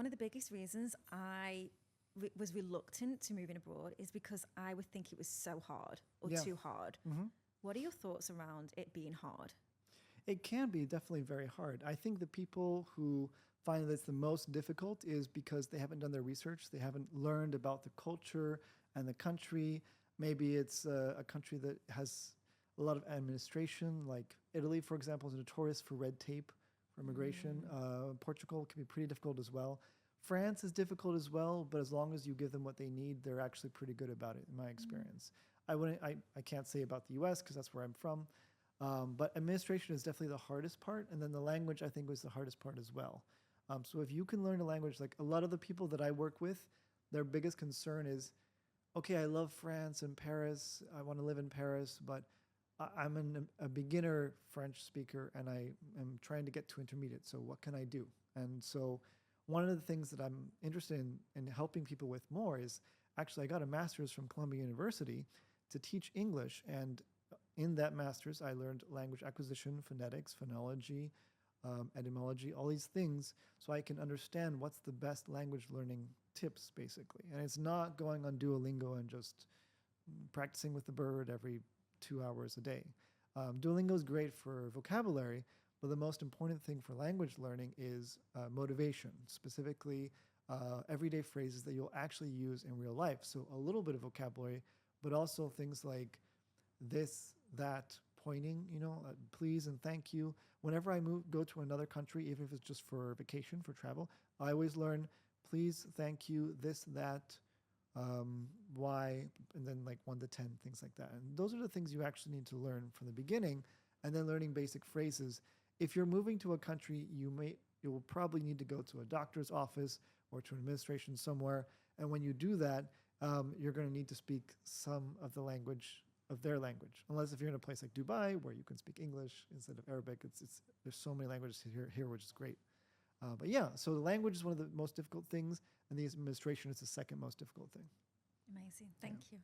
one of the biggest reasons I was reluctant to moving abroad is because I would think it was so hard or too hard. What are your thoughts around it being hard? It can be definitely very hard. I think the people who find that it's the most difficult is because they haven't done their research. They haven't learned about the culture and the country. Maybe it's a country that has a lot of administration, like Italy, for example, is notorious for red tape for immigration. Portugal can be pretty difficult as well. France is difficult as well, but as long as you give them what they need, they're actually pretty good about it, in my experience. I can't say about the U.S. because that's where I'm from. But administration is definitely the hardest part. And then the language, I think, was the hardest part as well. So if you can learn a language, like a lot of the people that I work with, their biggest concern is, okay, I love France and Paris. I want to live in Paris, but I'm a beginner French speaker and I am trying to get to intermediate. So what can I do? And so one of the things that I'm interested in helping people with more is actually I got a master's from Columbia University to teach English. And in that master's, I learned language acquisition, phonetics, phonology, etymology, all these things, so I can understand what's the best language learning tips, basically. And it's not going on Duolingo and just practicing with the bird every 2 hours a day. Duolingo is great for vocabulary, but the most important thing for language learning is motivation, specifically everyday phrases that you'll actually use in real life. So a little bit of vocabulary, but also things like this, that, pointing, please and thank you. Whenever I go to another country, even if it's just for vacation, for travel, I always learn please, thank you, this, that, why, and then like 1 to 10, things like that. And those are the things you actually need to learn from the beginning, and then learning basic phrases. If you're moving to a country, you will probably need to go to a doctor's office or to an administration somewhere. And when you do that, you're going to need to speak some of the language of their language, unless if you're in a place like Dubai where you can speak English instead of Arabic. There's so many languages here, which is great. But yeah, so the language is one of the most difficult things, and the administration is the second most difficult thing. Amazing. Thank you.